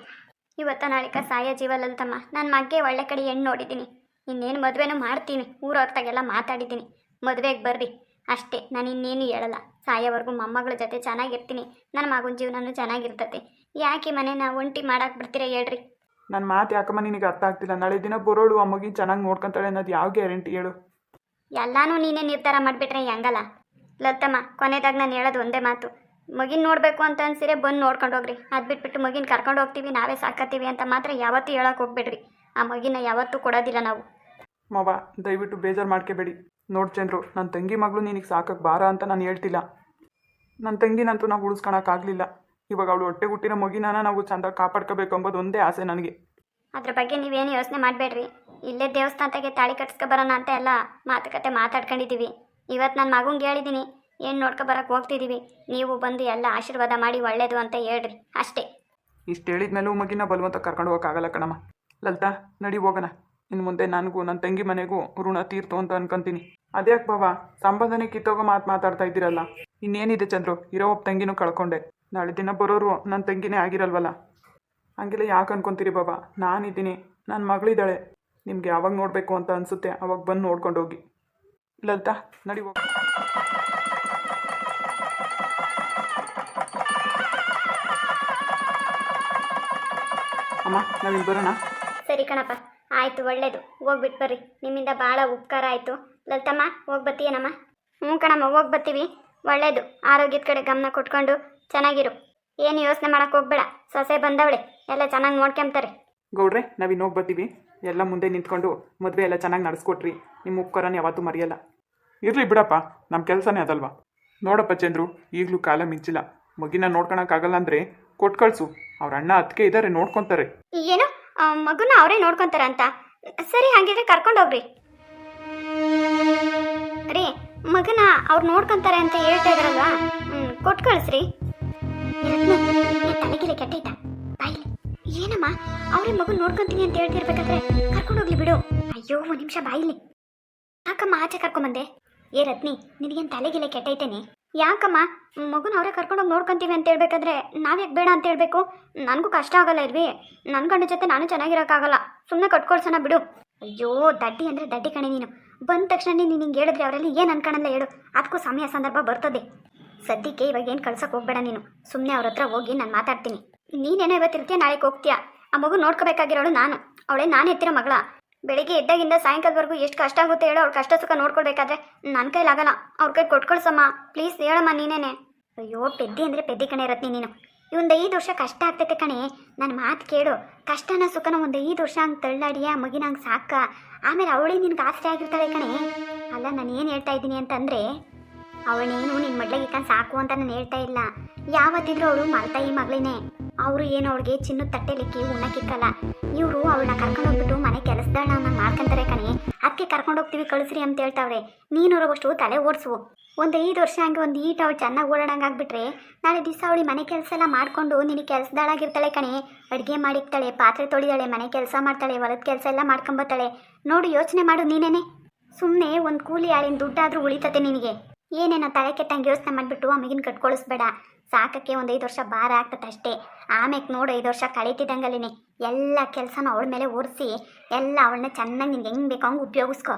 ಇವತ್ತ ನಾಳಿಕ ಸಾಯ ಜೀವ ಲಲಿತಮ್ಮ. ನನ್ನ ಮಗ್ಗೆ ಒಳ್ಳೆ ಕಡೆ ಹೆಣ್ಣು ನೋಡಿದ್ದೀನಿ. ಇನ್ನೇನು ಮದುವೆನೂ ಮಾಡ್ತೀನಿ. ಊರೊತ್ತಾಗೆಲ್ಲ ಮಾತಾಡಿದ್ದೀನಿ. ಮದುವೆಗೆ ಬರ್ರಿ ಅಷ್ಟೇ. ನಾನು ಇನ್ನೇನು ಹೇಳಲ್ಲ. ಸಾಯೋವರೆಗೂ ಮೊಮ್ಮಗಳ ಜೊತೆ ಚೆನ್ನಾಗಿರ್ತೀನಿ. ನನ್ನ ಮಗನ ಜೀವನನೂ ಚೆನ್ನಾಗಿರ್ತತೆ. ಯಾಕೆ ಮನೆನ ಒಂಟಿ ಮಾಡಕ್ಕೆ ಬಿಡ್ತೀರಾ ಹೇಳ್ರಿ? ನನ್ನ ಮಾತು ಯಾಕಮ್ಮ ನಿನಗೆ ಅರ್ಥ ಆಗ್ತಿಲ್ಲ? ನಾಳೆ ದಿನ ಬರೋಳು ಆ ಮಗಿನ ಚೆನ್ನಾಗಿ ನೋಡ್ಕೊತಾಳೆ ಅನ್ನೋದು ಯಾವ ಗ್ಯಾರಂಟಿ ಹೇಳು? ಎಲ್ಲನೂ ನೀನೇ ನಿರ್ಧಾರ ಮಾಡಿಬಿಟ್ರೆ ಹೆಂಗಲ್ಲ ಲಲಿತಮ್ಮ. ಕೊನೆದಾಗ ನಾನು ಹೇಳೋದು ಒಂದೇ ಮಾತು, ಮಗಿನ ನೋಡಬೇಕು ಅಂತ ಅನ್ಸಿರೆ ಬಂದು ನೋಡ್ಕೊಂಡು ಹೋಗ್ರಿ. ಅದು ಬಿಟ್ಬಿಟ್ಟು ಮಗಿನ ಕರ್ಕೊಂಡು ಹೋಗ್ತೀವಿ ನಾವೇ ಸಾಕತ್ತೀವಿ ಅಂತ ಮಾತ್ರ ಯಾವತ್ತೂ ಹೇಳಕ್ಕೆ ಹೋಗ್ಬೇಡ್ರಿ. ಆ ಮಗಿನ ಯಾವತ್ತೂ ಕೊಡೋದಿಲ್ಲ ನಾವು. ಮಾವ, ದಯವಿಟ್ಟು ಬೇಜಾರು ಮಾಡ್ಕೋಬೇಡಿ. ನೋಡಿ ಚಂದ್ರು, ನನ್ನ ತಂಗಿ ಮಗಳು ನಿನಗೆ ಸಾಕಕ್ಕೆ ಬಾರ ಅಂತ ನಾನು ಹೇಳ್ತಿಲ್ಲ. ನನ್ನ ತಂಗಿನಂತೂ ನಾವು ಉಳಿಸ್ಕೊಳಕ್ಕಾಗಲಿಲ್ಲ. ಇವಾಗ ಅವಳು ಹೊಟ್ಟೆ ಹುಟ್ಟಿರೋ ಮಗಿನ ನಾವು ಚೆಂದ ಕಾಪಾಡ್ಕೋಬೇಕು ಅಂಬೋದು ಒಂದೇ ಆಸೆ ನನಗೆ. ಅದ್ರ ಬಗ್ಗೆ ನೀವೇನು ಯೋಚನೆ ಮಾಡಬೇಡ್ರಿ. ಇಲ್ಲೇ ದೇವಸ್ಥಾನದಾಗೆ ತಾಳಿ ಕಟ್ಸ್ಕೊ ಬರೋಣ ಅಂತ ಎಲ್ಲ ಮಾತುಕತೆ ಮಾತಾಡ್ಕೊಂಡಿದ್ದೀವಿ. ಇವತ್ತು ನನ್ನ ಮಗಂಗೆ ಹೇಳಿದ್ದೀನಿ, ಏನು ನೋಡ್ಕೊಬರಕ್ಕೆ ಹೋಗ್ತಿದ್ದೀವಿ. ನೀವು ಬಂದು ಎಲ್ಲ ಆಶೀರ್ವಾದ ಮಾಡಿ ಒಳ್ಳೇದು ಅಂತ ಹೇಳ್ರಿ ಅಷ್ಟೇ. ಇಷ್ಟು ಹೇಳಿದ್ಮೇಲೂ ಮಗಿನ ಬಲವಂತ ಕರ್ಕೊಂಡು ಹೋಗೋಕ್ಕಾಗಲ್ಲ ಕಣಮ್ಮ. ಲಲಿತಾ, ನಡಿ ಹೋಗೋಣ. ಇನ್ನು ಮುಂದೆ ನನಗೂ ನನ್ನ ತಂಗಿ ಮನೆಗೂ ಋಣ ತೀರ್ತು ಅಂತ ಅನ್ಕೊಂತೀನಿ. ಅದ್ಯಾಕೆ ಬಾಬಾ ಸಂಬಂಧನೇ ಕಿತ್ತೋಗೋ ಮಾತಾಡ್ತಾ ಇದ್ದೀರಲ್ಲ? ಇನ್ನೇನಿದೆ ಚಂದ್ರು, ಇರೋ ಒಬ್ಬ ತಂಗಿನೂ ಕಳ್ಕೊಂಡೆ. ನಾಳೆ ದಿನ ಬರೋರು ನನ್ನ ತಂಗಿನೇ ಆಗಿರಲ್ವಲ್ಲ. ಹಂಗೆಲ್ಲ ಯಾಕೆ ಅನ್ಕೊಂತೀರಿ ಬಾಬಾ? ನಾನಿದ್ದೀನಿ, ನನ್ನ ಮಗಳಿದ್ದಾಳೆ. ನಿಮ್ಗೆ ಯಾವಾಗ ನೋಡಬೇಕು ಅಂತ ಅನಿಸುತ್ತೆ ಅವಾಗ ಬಂದು ನೋಡ್ಕೊಂಡು ಹೋಗಿ. ಲಲಿತಾ, ನಡಿ ಹೋಗಿ. ಅಮ್ಮ, ನಾವಿಲ್ಲಿ ಬರೋಣ. ಸರಿ ಕಣಪ್ಪ, ಆಯಿತು, ಒಳ್ಳೇದು. ಹೋಗ್ಬಿಟ್ಟು ಬರ್ರಿ. ನಿಮ್ಮಿಂದ ಭಾಳ ಉಪಕಾರ ಆಯಿತು. ಲಲಿತಮ್ಮ, ಹೋಗಿ ಬರ್ತೀಯನಮ್ಮ? ಹ್ಞೂ ಕಣಮ್ಮ, ಹೋಗಿ ಬರ್ತೀವಿ. ಒಳ್ಳೇದು. ಆರೋಗ್ಯದ ಕಡೆ ಗಮನ ಕೊಟ್ಕೊಂಡು ಚೆನ್ನಾಗಿರು. ಏನು ಯೋಚನೆ ಮಾಡೋಕ್ಕೆ ಹೋಗ್ಬೇಡ. ಸೊಸೆ ಬಂದವಳೆ, ಎಲ್ಲ ಚೆನ್ನಾಗಿ ನೋಡ್ಕೊಂತಾರೆ. ಗೌಡ್ರೆ, ನಾವಿನ್ನು ಹೋಗಿ ಬರ್ತೀವಿ. ಎಲ್ಲ ಮುಂದೆ ನಿಂತ್ಕೊಂಡು ಮದುವೆ ಎಲ್ಲ ಚೆನ್ನಾಗಿ ನಡೆಸ್ಕೊಟ್ರಿ. ನಿಮ್ಮ ಉಪಕಾರನ ಯಾವತ್ತೂ ಮರೆಯಲ್ಲ. ಇರಲಿ ಬಿಡಪ್ಪ, ನಮ್ಮ ಕೆಲಸನೇ ಅದಲ್ವಾ. ನೋಡಪ್ಪ ಚಂದ್ರು, ಈಗಲೂ ಕಾಲ ಮಿಂಚಿಲ್ಲ. ಮಗಿನ ನೋಡ್ಕೊಳಕ್ಕಾಗಲ್ಲ ಅಂದರೆ ಕೊಟ್ಟು ಕಳಿಸು. ಅವ್ರ ಅಣ್ಣ ಅದಕ್ಕೆ ಇದ್ದಾರೆ, ನೋಡ್ಕೊತಾರೆ. ಏನು ಮಗುನ ಅವರೇ ನೋಡ್ಕೊತಾರ ಅಂತ? ಸರಿ, ಹಾಗಿದ್ರೆ ಕರ್ಕೊಂಡೋಗ್ರಿ ರೀ. ಮಗನ ಅವ್ರು ನೋಡ್ಕೊತಾರೆ ಅಂತ ಹೇಳ್ತಾ ಇದ್ರಲ್ವಾ? ಕೊಟ್ಟು ಕಳಿಸ್ರಿ. ತಲೆಗಿಲೆ ಕೆಟ್ಟೈತ ಬಾಯಿಲಿ. ಏನಮ್ಮ, ಅವ್ರೇ ಮಗು ನೋಡ್ಕೊಂತೀನಿ ಅಂತ ಹೇಳ್ತಿರ್ಬೇಕಾದ್ರೆ ಕರ್ಕೊಂಡೋಗ್ಲಿ ಬಿಡು. ಅಯ್ಯೋ, ಒಂದು ನಿಮಿಷ ಬಾಯಿಲಿ. ಯಾಕಮ್ಮ ಆಚೆ ಕರ್ಕೊಂಬಂದೆ? ಏ ರತ್ನಿ, ನಿನಗೇನು ತಲೆಗಿಲೆ ಕೆಟ್ಟೈತೇನೆ? ಯಾಕಮ್ಮ ಮಗುನ ಅವರೇ ಕರ್ಕೊಂಡೋಗಿ ನೋಡ್ಕೊಂತೀವಿ ಅಂತ ಹೇಳ್ಬೇಕಾದ್ರೆ ನಾವ್ಯಾಕೆ ಬೇಡ ಅಂತ ಹೇಳ್ಬೇಕು? ನನಗೂ ಕಷ್ಟ ಆಗಲ್ಲ ಇಲ್ವಿ. ನನ್ನ ಗಂಡ ಜೊತೆ ನಾನು ಚೆನ್ನಾಗಿರೋಕ್ಕಾಗಲ್ಲ. ಸುಮ್ಮನೆ ಕಟ್ಕೊಳ್ಸೋಣ ಬಿಡು. ಅಯ್ಯೋ, ದಡ್ಡಿ ಅಂದರೆ ದಡ್ಡಿ ಕಣೆ ನೀನು. ಬಂದ ತಕ್ಷಣ ನೀನು ಹಿಂಗೆ ಹೇಳಿದ್ರೆ ಅವರಲ್ಲಿ ಏನು ಅನ್ಕೊಳಲ್ಲ ಹೇಳು. ಅದಕ್ಕೂ ಸಮಯ ಸಂದರ್ಭ ಬರ್ತದೆ. ಸದ್ಯಕ್ಕೆ ಇವಾಗ ಏನು ಕಳ್ಸೋಕೆ ಹೋಗ್ಬೇಡ ನೀನು. ಸುಮ್ಮನೆ ಅವ್ರ ಹತ್ರ ಹೋಗಿ ನಾನು ಮಾತಾಡ್ತೀನಿ. ನೀನೇನೋ ಇವತ್ತಿರ್ತೀಯ, ನಾಳೆಗೆ ಹೋಗ್ತೀಯಾ. ಆ ಮಗು ನೋಡ್ಕೋಬೇಕಾಗಿರೋಳು ನಾನು. ಅವಳೇ ನಾನು ಎತ್ತಿರೋ ಮಗಳ. ಬೆಳಿಗ್ಗೆ ಎದ್ದಾಗಿಂದ ಸಾಯಂಕಾಲದವರೆಗೂ ಎಷ್ಟು ಕಷ್ಟ ಆಗುತ್ತೆ ಹೇಳೋ. ಅವ್ಳು ಕಷ್ಟ ಸುಖ ನೋಡ್ಕೊಳ್ಬೇಕಾದ್ರೆ ನನ್ನ ಕೈಲಾಗಲ್ಲ. ಅವ್ರ ಕೈ ಕೊಟ್ಕೊಳ್ಸಮ್ಮ ಪ್ಲೀಸ್, ಹೇಳಮ್ಮ ನೀನೇನೆ. ಅಯ್ಯೋ, ಪೆದ್ದಿ ಅಂದರೆ ಪೆದ್ದಿ ಕಣೆ ರತ್ನಿ ನೀನು. ಒಂದು 5 ವರ್ಷ ಕಷ್ಟ ಆಗ್ತೈತೆ ಕಣೆ. ನನ್ನ ಮಾತು ಕೇಳು. ಕಷ್ಟನ ಸುಖನ ಒಂದು 5 ವರ್ಷ ಹಂಗೆ ತಳ್ಳಾಡಿಯ ಮಗಿನ ಹಂಗೆ ಸಾಕ. ಆಮೇಲೆ ಅವಳೇ ನಿನ್ಗೆ ಆಸರೆ ಆಗಿರ್ತಾಳೆ ಕಣೆ. ಅಲ್ಲ, ನಾನು ಏನು ಹೇಳ್ತಾ ಇದ್ದೀನಿ ಅಂತಂದರೆ, ಅವಳೇನು ನಿನ್ನ ಮಡ್ಲಿಗೆ ಸಾಕು ಅಂತ ನಾನು ಹೇಳ್ತಾ ಇಲ್ಲ. ಯಾವತ್ತಿದ್ರೂ ಅವಳು ಮಲ್ತಾಯಿ ಮಗಳೇನೆ. ಅವರು ಏನು ಅವಳಿಗೆ ಚಿನ್ನದ ತಟ್ಟೆಲಿಕ್ಕಿ ಉಣ್ಣಕ್ಕಿಕ್ಕಲ್ಲ. ಇವರು ಅವಳನ್ನ ಕರ್ಕೊಂಡೋಗ್ಬಿಟ್ಟು ಮನೆ ಕೆಲಸದನ್ನ ಮಾಡ್ಕೊಂತಾರೆ ಕಣೆ. ಅದಕ್ಕೆ ಕರ್ಕೊಂಡೋಗ್ತೀವಿ ಕಳಿಸ್ರಿ ಅಂತ ಹೇಳ್ತಾವ್ರೆ. ನೀನು ಹೋಗೋಷ್ಟು ತಲೆ ಓಡಿಸು. ಒಂದು 5 ವರ್ಷ ಹಂಗೆ ಒಂದು ಈಟ್ ಅವಳು ಚೆನ್ನಾಗಿ ಓಡಾಡಂಗೆ ಆಗ್ಬಿಟ್ರೆ ನಾಳೆ ದಿವಸ ಅವಳಿ ಮನೆ ಕೆಲಸ ಎಲ್ಲ ಮಾಡಿಕೊಂಡು ನಿನಗೆ ಕೆಲಸದಾಳಾಗಿರ್ತಾಳೆ ಕಣೆ. ಅಡುಗೆ ಮಾಡಿರ್ತಾಳೆ, ಪಾತ್ರೆ ತೊಳಿದಾಳೆ, ಮನೆ ಕೆಲಸ ಮಾಡ್ತಾಳೆ, ಹೊಲದ ಕೆಲಸ ಎಲ್ಲ ಮಾಡ್ಕೊಂಬರ್ತಾಳೆ. ನೋಡು, ಯೋಚನೆ ಮಾಡು ನೀನೇನೆ. ಸುಮ್ಮನೆ ಒಂದು ಕೂಲಿ ಆಳಿನ ದುಡ್ಡಾದರೂ ಉಳಿತತೆ ನಿನಗೆ. ಏನೇನೋ ತಲೆ ಕೆಟ್ಟಂಗೆ ಯೋಚನೆ ಮಾಡಿಬಿಟ್ಟು ಅಮ್ಮಗಿನ ಕಟ್ಕೊಳಿಸ್ಬೇಡ. ಸಾಕಕ್ಕೆ ಒಂದು 5 ವರ್ಷ ಭಾರ ಆಗ್ತದೆ ಅಷ್ಟೇ. ಆಮೇಲೆ ನೋಡು 5 ವರ್ಷ ಕಳೀತಿದ್ದಂಗಲ್ಲಿನೇ ಎಲ್ಲ ಕೆಲಸನೂ ಅವಳ ಮೇಲೆ ಓಡಿಸಿ ಎಲ್ಲ ಅವಳನ್ನ ಚೆನ್ನಾಗಿ ನಿಂಗೆ ಹೆಂಗೆ ಬೇಕೋ ಹಂಗೆ ಉಪಯೋಗಿಸ್ಕೊ.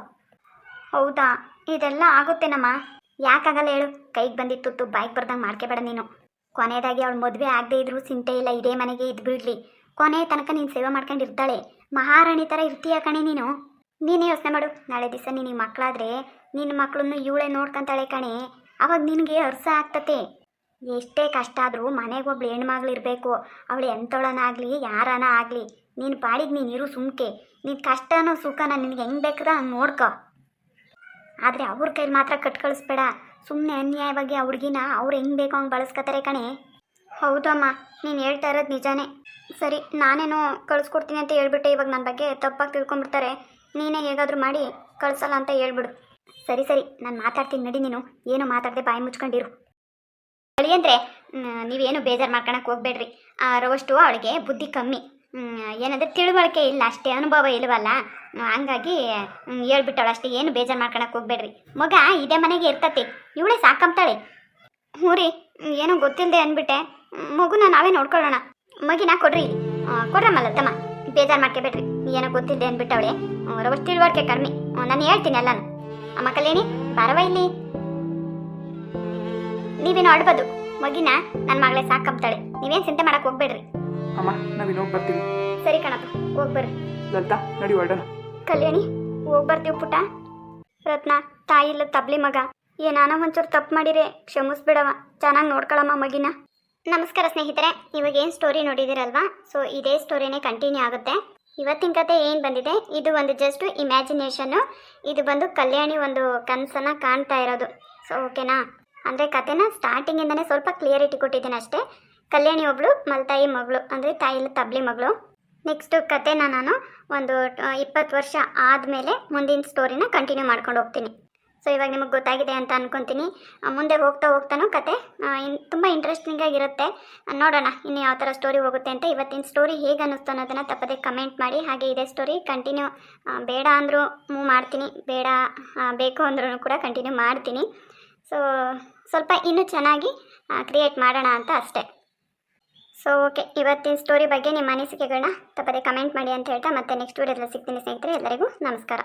ಹೌದಾ, ಇದೆಲ್ಲ ಆಗುತ್ತೇನಮ್ಮ? ಯಾಕಾಗಲ್ಲ ಹೇಳು? ಕೈಗೆ ಬಂದಿತ್ತು ಬಾಯ್ಗೆ ಬರ್ದಂಗೆ ಮಾಡ್ಕೋಬೇಡ ನೀನು. ಕೊನೆಯದಾಗಿ ಅವಳು ಮದುವೆ ಆಗದೆ ಇದ್ರೂ ಚಿಂತೆ ಇಲ್ಲ, ಇದೇ ಮನೆಗೆ ಇದ್ದು ಬಿಡಲಿ. ಕೊನೆ ತನಕ ನೀನು ಸೇವೆ ಮಾಡ್ಕೊಂಡು ಇರ್ತಾಳೆ. ಮಹಾರಾಣಿ ಥರ ಇರ್ತೀಯ ಕಣೆ ನೀನು. ನೀನೇ ಯೋಚನೆ ಮಾಡು, ನಾಳೆ ದಿವಸ ನಿನಗೆ ಮಕ್ಕಳಾದರೆ ನಿನ್ನ ಮಕ್ಕಳನ್ನು ಇವಳೇ ನೋಡ್ಕೊಂತಾಳೆ ಕಣೆ. ಅವಾಗ ನಿನಗೆ ಅರ್ಸ ಆಗ್ತತೆ. ಎಷ್ಟೇ ಕಷ್ಟ ಆದರೂ ಮನೆಗೆ ಒಬ್ಳು ಹೆಣ್ಮಗಳಿರ್ಬೇಕು. ಅವಳು ಎಂಥೊಳನಾಗಲಿ ಯಾರನ ಆಗಲಿ ನೀನು ಪಾಡಿಗೆ ನೀನು ಇರು ಸುಮ್ಕೆ. ನಿನ್ನ ಕಷ್ಟನೋ ಸುಖನ ನಿನಗೆ ಹೆಂಗೆ ಬೇಕಾದ ಹಂಗೆ ನೋಡ್ಕೊ. ಆದರೆ ಅವ್ರ ಕೈಲಿ ಮಾತ್ರ ಕಟ್ ಕಳಿಸ್ಬೇಡ. ಸುಮ್ಮನೆ ಅನ್ಯಾಯವಾಗಿ ಆ ಹುಡುಗಿನ ಅವ್ರು ಹೆಂಗೆ ಬೇಕೋ ಹಂಗೆ ಬಳಸ್ಕೊತಾರೆ ಕಣೆ. ಹೌದಮ್ಮ, ನೀನು ಹೇಳ್ತಾ ಇರೋದು ನಿಜಾನೇ. ಸರಿ, ನಾನೇನೋ ಕಳಿಸ್ಕೊಡ್ತೀನಿ ಅಂತ ಹೇಳ್ಬಿಟ್ಟೆ. ಇವಾಗ ನನ್ನ ಬಗ್ಗೆ ತಪ್ಪಾಗಿ ತಿಳ್ಕೊಂಬಿಡ್ತಾರೆ. ನೀನೇ ಹೇಗಾದರೂ ಮಾಡಿ ಕಳಿಸಲ್ಲ ಅಂತ ಹೇಳ್ಬಿಡು. ಸರಿ ಸರಿ, ನಾನು ಮಾತಾಡ್ತೀನಿ ನಡಿ. ನೀನು ಏನು ಮಾತಾಡದೆ ಬಾಯಿ ಮುಚ್ಕೊಂಡಿರು. ಅಳಿ ಅಂದರೆ ನೀವೇನು ಬೇಜಾರು ಮಾಡ್ಕೊಳಕ್ಕೆ ಹೋಗ್ಬೇಡ್ರಿ. ರವಷ್ಟು ಅವಳಿಗೆ ಬುದ್ಧಿ ಕಮ್ಮಿ. ಏನಂದರೆ ತಿಳುವಳಿಕೆ ಇಲ್ಲ ಅಷ್ಟೇ, ಅನುಭವ ಇಲ್ವಲ್ಲ. ಹಂಗಾಗಿ ಹೇಳ್ಬಿಟ್ಟವಳು ಅಷ್ಟೇ. ಏನು ಬೇಜಾರು ಮಾಡ್ಕೊಳಕ್ಕೆ ಹೋಗ್ಬೇಡ್ರಿ. ಮಗ ಇದೇ ಮನೆಗೆ ಇರ್ತತಿ, ಇವಳೇ ಸಾಕಂಬ್ತಾಳೆ. ಹ್ಞೂ ರೀ, ಏನೋ ಗೊತ್ತಿಲ್ಲದೆ ಅಂದ್ಬಿಟ್ಟೆ. ಮಗುನ ನಾವೇ ನೋಡ್ಕೊಳ್ಳೋಣ. ಮಗಿನ ಕೊಡ್ರಿ, ಕೊಡ್ರಮ್ಮಲ್ಲತ್ತಮ್ಮ. ಬೇಜಾರು ಮಾಡ್ಕೊಬೇಡ್ರಿ. ಏನೋ ಗೊತ್ತಿಲ್ಲದೆ ಅಂದ್ಬಿಟ್ಟವಳೆ. ರವಷ್ಟು ತಿಳುವಳಿಕೆ ಕಡಿಮೆ. ನಾನು ಹೇಳ್ತೀನಿ ಎಲ್ಲಾನು. ಅಮ್ಮ ಕಲ್ಯಾಣಿ, ಬಾರವ ಇಲ್ಲಿ. ನೀವೇನು ಆಡ್ಬೋದು. ಮಗಿನ ನನ್ನ ಮಗಳೇ ಸಾಕಂಬ್ತಾಳೆ. ನೀವೇನು ಚಿಂತೆ ಮಾಡಕ್ಕೆ ಹೋಗ್ಬೇಡ್ರಿ. ಅಮ್ಮ, ನಾವಿನ್ನು ಹೋಗಿ ಬರ್ತೀವಿ. ಸರಿ ಕಣಪ್ಪ, ಹೋಗ್ಬರ್ರಿ. ಲಲಿತಾ, ನಡಿ ಹೊರಡೋಣ. ಕಲ್ಯಾಣಿ, ಹೋಗ್ಬರ್ತೀವಿ ಪುಟ್ಟ. ರತ್ನ, ತಾಯಿ ಇಲ್ಲ ತಬ್ಲಿ ಮಗ. ಏನಾನ ಒಂಚೂರು ತಪ್ಪು ಮಾಡಿರೆ ಕ್ಷಮಿಸ್ಬಿಡವ. ಚೆನ್ನಾಗಿ ನೋಡ್ಕೊಳಮ್ಮ ಮಗಿನ. ನಮಸ್ಕಾರ ಸ್ನೇಹಿತರೆ, ಇವಾಗ ಏನು ಸ್ಟೋರಿ ನೋಡಿದಿರಲ್ವಾ? ಸೊ ಇದೇ ಸ್ಟೋರಿನೇ ಕಂಟಿನ್ಯೂ ಆಗುತ್ತೆ. ಇವತ್ತಿನ ಕತೆ ಏನು ಬಂದಿದೆ, ಇದು ಒಂದು ಜಸ್ಟ್ ಇಮ್ಯಾಜಿನೇಷನ್ನು. ಇದು ಬಂದು ಕಲ್ಯಾಣಿ ಒಂದು ಕನಸನ್ನು ಕಾಣ್ತಾ ಇರೋದು. ಸೊ ಓಕೆನಾ? ಅಂದರೆ ಕತೆನ ಸ್ಟಾರ್ಟಿಂಗಿಂದನೇ ಸ್ವಲ್ಪ ಕ್ಲಿಯರಿಟಿ ಕೊಟ್ಟಿದ್ದೀನಿ ಅಷ್ಟೇ. ಕಲ್ಯಾಣಿ ಒಬ್ಳು ಮಲ್ತಾಯಿ ಮಗಳು, ಅಂದರೆ ತಾಯಿಲ್ಲ ತಬ್ಲಿ ಮಗಳು. ನೆಕ್ಸ್ಟು ಕತೆನ ನಾನು ಒಂದು 20 ವರ್ಷ ಆದಮೇಲೆ ಮುಂದಿನ ಸ್ಟೋರಿನ ಕಂಟಿನ್ಯೂ ಮಾಡ್ಕೊಂಡು ಹೋಗ್ತೀನಿ. ಸೊ ಇವಾಗ ನಿಮಗೆ ಗೊತ್ತಾಗಿದೆ ಅಂತ ಅಂದ್ಕೊತೀನಿ. ಮುಂದೆ ಹೋಗ್ತಾ ಹೋಗ್ತಾನೂ ಕತೆ ತುಂಬ ಇಂಟ್ರೆಸ್ಟಿಂಗಾಗಿರುತ್ತೆ. ನೋಡೋಣ ಇನ್ನು ಯಾವ ಥರ ಸ್ಟೋರಿ ಹೋಗುತ್ತೆ ಅಂತ. ಇವತ್ತಿನ ಸ್ಟೋರಿ ಹೇಗೆ ಅನ್ನಿಸ್ತು ಅನ್ನೋದನ್ನು ತಪ್ಪದೆ ಕಮೆಂಟ್ ಮಾಡಿ. ಹಾಗೆ ಇದೇ ಸ್ಟೋರಿ ಕಂಟಿನ್ಯೂ ಬೇಡ ಅಂದರೂ ಮೂವ್ ಮಾಡ್ತೀನಿ, ಬೇಡ ಬೇಕು ಅಂದ್ರೂ ಕೂಡ ಕಂಟಿನ್ಯೂ ಮಾಡ್ತೀನಿ. ಸೊ ಸ್ವಲ್ಪ ಇನ್ನೂ ಚೆನ್ನಾಗಿ ಕ್ರಿಯೇಟ್ ಮಾಡೋಣ ಅಂತ ಅಷ್ಟೇ. ಸೊ ಓಕೆ, ಇವತ್ತಿನ ಸ್ಟೋರಿ ಬಗ್ಗೆ ನಿಮ್ಮ ಅನಿಸಿಕೆಗಳನ್ನ ತಪ್ಪದೆ ಕಮೆಂಟ್ ಮಾಡಿ ಅಂತ ಹೇಳ್ತಾ ಮತ್ತೆ ನೆಕ್ಸ್ಟ್ ವೀಡಿಯೋದಲ್ಲಿ ಸಿಗ್ತೀನಿ ಸ್ನೇಹಿತರೆ. ಎಲ್ಲರಿಗೂ ನಮಸ್ಕಾರ.